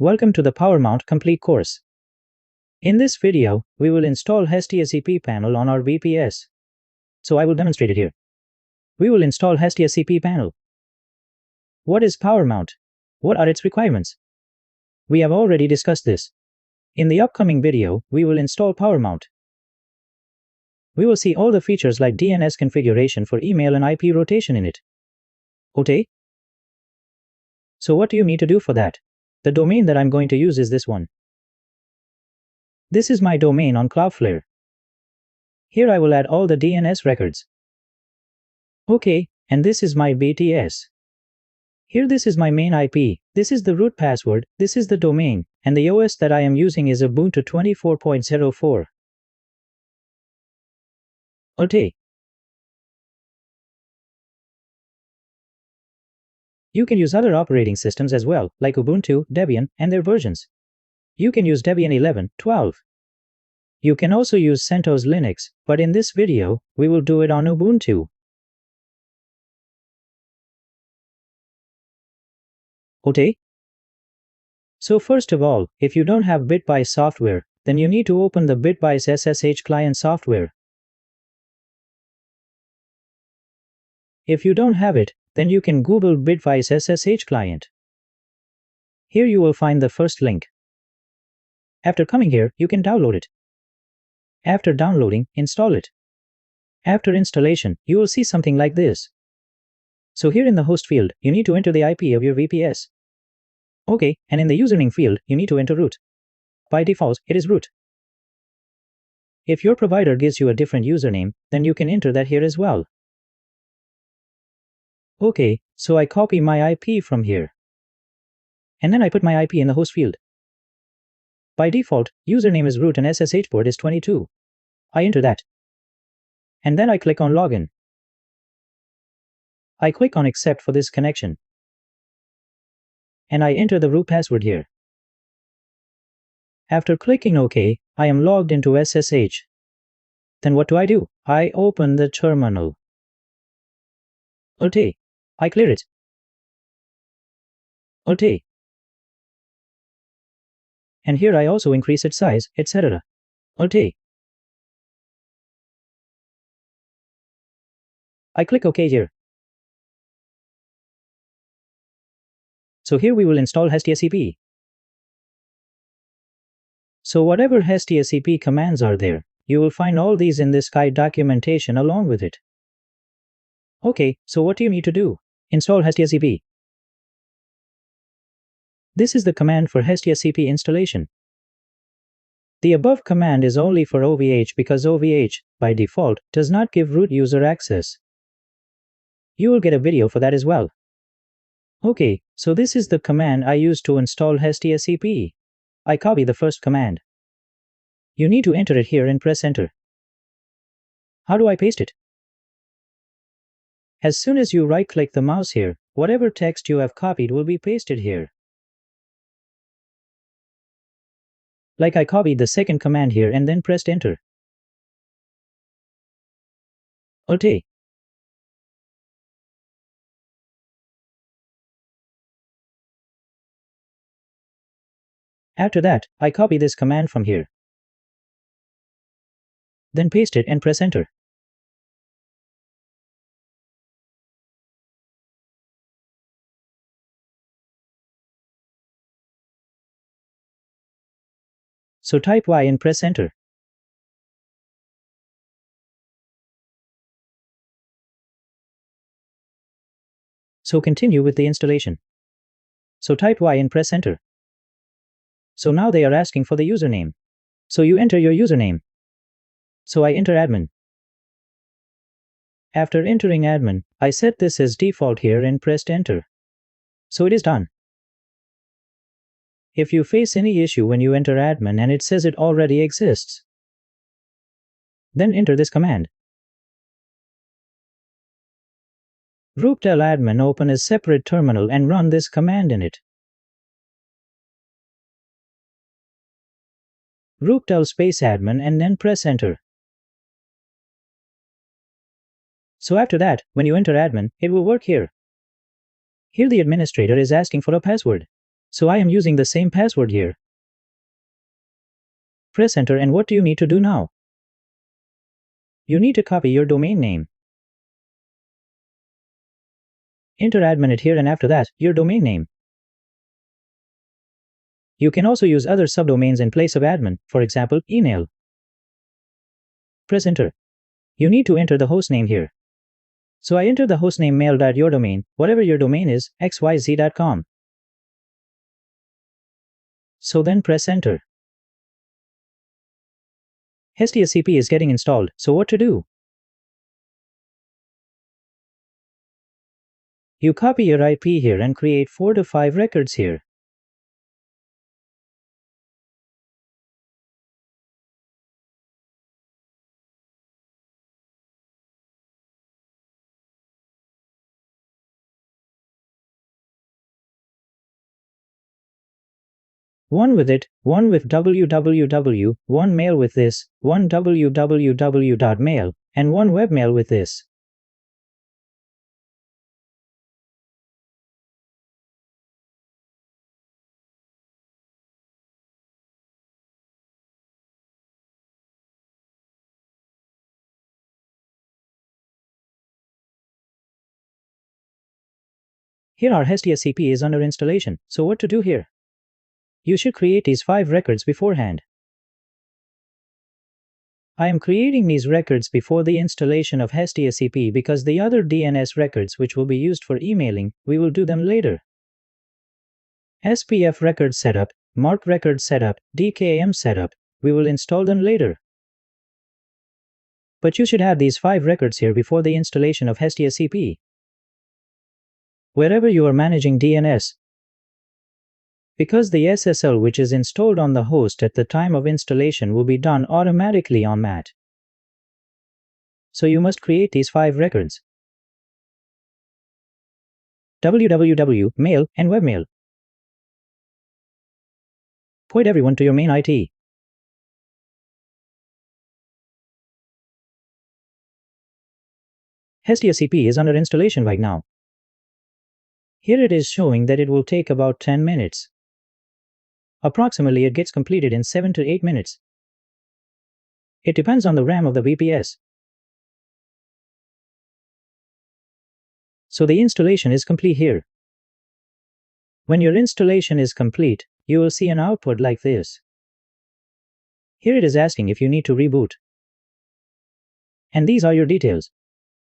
Welcome to the PowerMount Complete course. In this video, we will install HestiaCP panel on our VPS. So I will demonstrate it here. We will install HestiaCP panel. What is PowerMount? What are its requirements? We have already discussed this. In the upcoming video, we will install PowerMount. We will see all the features like DNS configuration for email and IP rotation in it. Okay? So what do you need to do for that? The domain that I'm going to use is this one. This is my domain on Cloudflare. Here I will add all the DNS records. Okay, and this is my BTS. Here this is my main IP, this is the root password, this is the domain, and the OS that I am using is Ubuntu 24.04. Okay. You can use other operating systems as well, like Ubuntu, Debian, and their versions. You can use Debian 11, 12. You can also use CentOS Linux, but in this video, we will do it on Ubuntu. Okay? So first of all, if you don't have BitBuy software, then you need to open the BitBuy's SSH client software. If you don't have it, then you can Google BitBuy's SSH client. Here you will find the first link. After coming here, you can download it. After downloading, install it. After installation, you will see something like this. So here in the host field, you need to enter the IP of your VPS. Okay, and in the username field, you need to enter root. By default, it is root. If your provider gives you a different username, then you can enter that here as well. Okay, so I copy my IP from here. And then I put my IP in the host field. By default, username is root and SSH port is 22. I enter that. And then I click on login. I click on accept for this connection. And I enter the root password here. After clicking OK, I am logged into SSH. Then what do? I open the terminal. Okay. I clear it. Okay. And here I also increase its size, etc. Okay. I click OK here. So here we will install HestiaCP. So whatever HestiaCP commands are there, you will find all these in this guide documentation along with it. Okay, so what do you need to do? Install HestiaCP. This is the command for HestiaCP installation. The above command is only for OVH because OVH, by default, does not give root user access. You will get a video for that as well. Okay, so this is the command I use to install HestiaCP. I copy the first command. You need to enter it here and press enter. How do I paste it? As soon as you right-click the mouse here, whatever text you have copied will be pasted here. Like I copied the second command here and then pressed enter. Okay. After that, I copy this command from here. Then paste it and press enter. So type Y and press enter. So continue with the installation. So type Y and press enter. So now they are asking for the username. So you enter your username. So I enter admin. After entering admin, I set this as default here and pressed enter. So it is done. If you face any issue when you enter admin and it says it already exists, then enter this command. Root tell admin open a separate terminal and run this command in it. Root tell space admin and then press enter. So after that, when you enter admin, it will work here. Here the administrator is asking for a password. So I am using the same password here. Press enter, and what do you need to do now? You need to copy your domain name. Enter admin it here, and after that, your domain name. You can also use other subdomains in place of admin, for example, email. Press enter. You need to enter the hostname here. So I enter the hostname mail.yourdomain, whatever your domain is, xyz.com. So then press enter. HestiaCP is getting installed, so what to do? You copy your IP here and create 4 to 5 records here. One with it, one with www, one mail with this, one www.mail, and one webmail with this. Here our HestiaCP is under installation, so what to do here? You should create these 5 records beforehand. I am creating these records before the installation of HestiaCP because the other DNS records which will be used for emailing, we will do them later. SPF record setup, MARC record setup, DKIM setup, we will install them later. But you should have these 5 records here before the installation of HestiaCP. Wherever you are managing DNS, because the SSL which is installed on the host at the time of installation will be done automatically on MAT. So you must create these 5 records: www, mail, and webmail. Point everyone to your main IT. HestiaCP is under installation right now. Here it is showing that it will take about 10 minutes. Approximately it gets completed in 7 to 8 minutes. It depends on the RAM of the VPS. So the installation is complete here. When your installation is complete, you will see an output like this. Here it is asking if you need to reboot. And these are your details.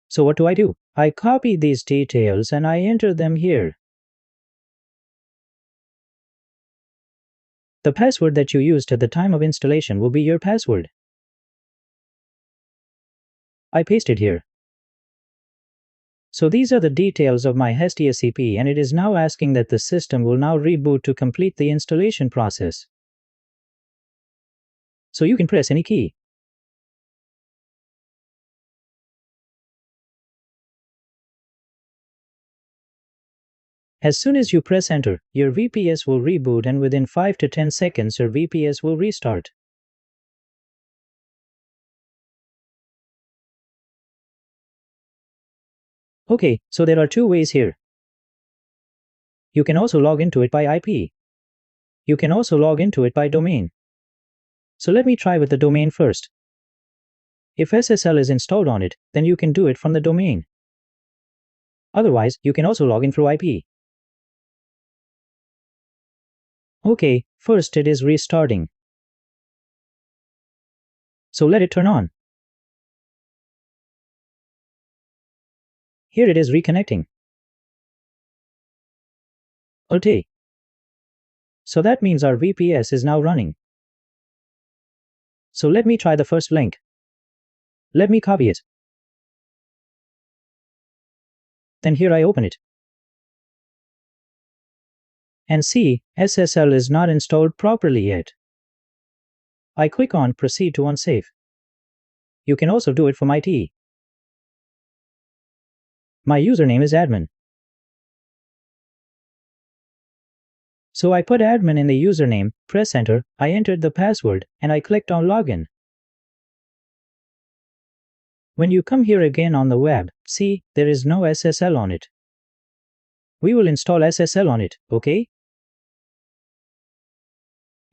So what do? I copy these details and I enter them here. The password that you used at the time of installation will be your password. I paste it here. So these are the details of my HestiaCP, and it is now asking that the system will now reboot to complete the installation process. So you can press any key. As soon as you press enter, your VPS will reboot, and within 5 to 10 seconds your VPS will restart. Okay, so there are 2 ways here. You can also log into it by IP. You can also log into it by domain. So let me try with the domain first. If SSL is installed on it, then you can do it from the domain. Otherwise, you can also log in through IP. Okay, first it is restarting. So let it turn on. Here it is reconnecting. Okay. So that means our VPS is now running. So let me try the first link. Let me copy it. Then here I open it. And see, SSL is not installed properly yet. I click on Proceed to Unsafe. You can also do it from IT. My username is admin. So I put admin in the username, press enter, I entered the password, and I clicked on login. When you come here again on the web, see, there is no SSL on it. We will install SSL on it, okay?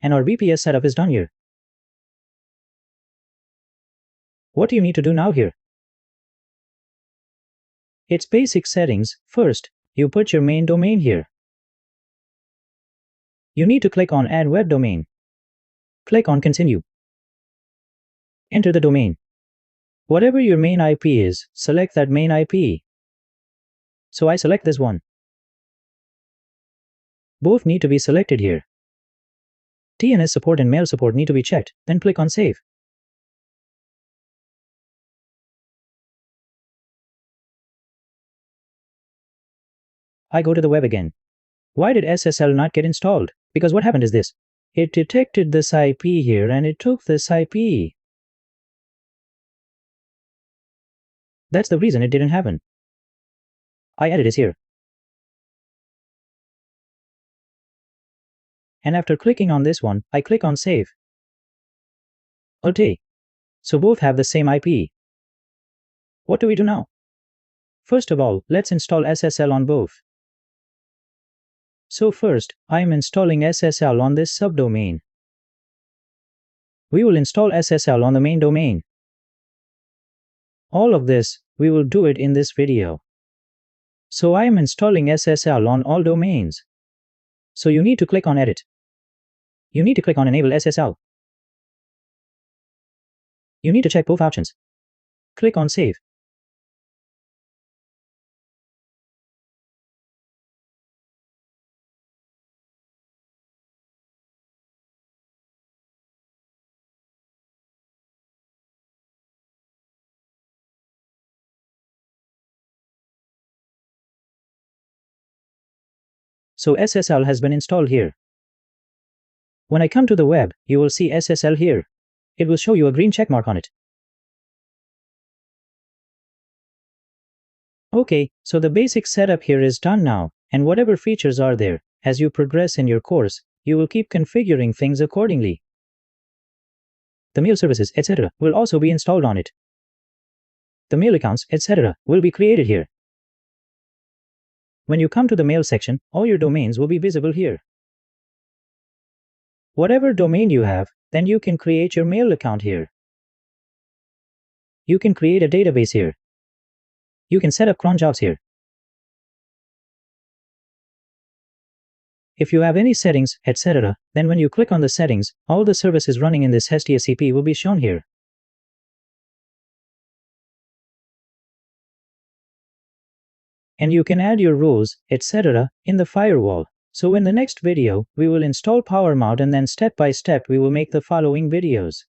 and our VPS setup is done here. What do you need to do now here? It's basic settings. First, you put your main domain here. You need to click on Add Web Domain. Click on Continue. Enter the domain. Whatever your main IP is, select that main IP. So I select this one. Both need to be selected here. DNS support and mail support need to be checked, then click on Save. I go to the web again. Why did SSL not get installed? Because what happened is this. It detected this IP here and it took this IP. That's the reason it didn't happen. I added this here. And after clicking on this one, I click on Save. Okay. So both have the same IP. What do we do now? First of all, let's install SSL on both. So first, I am installing SSL on this subdomain. We will install SSL on the main domain. All of this, we will do it in this video. So I am installing SSL on all domains. So you need to click on Edit. You need to click on Enable SSL. You need to check both options. Click on Save. So SSL has been installed here. When I come to the web, you will see SSL here. It will show you a green check mark on it. Okay, so the basic setup here is done now, and whatever features are there, as you progress in your course, you will keep configuring things accordingly. The mail services, etc. will also be installed on it. The mail accounts, etc. will be created here. When you come to the mail section, all your domains will be visible here. Whatever domain you have, then you can create your mail account here. You can create a database here. You can set up cron jobs here. If you have any settings, etc., then when you click on the settings, all the services running in this HestiaCP will be shown here. And you can add your rows, etc., in the firewall. So in the next video, we will install PowerMTA and then step by step we will make the following videos.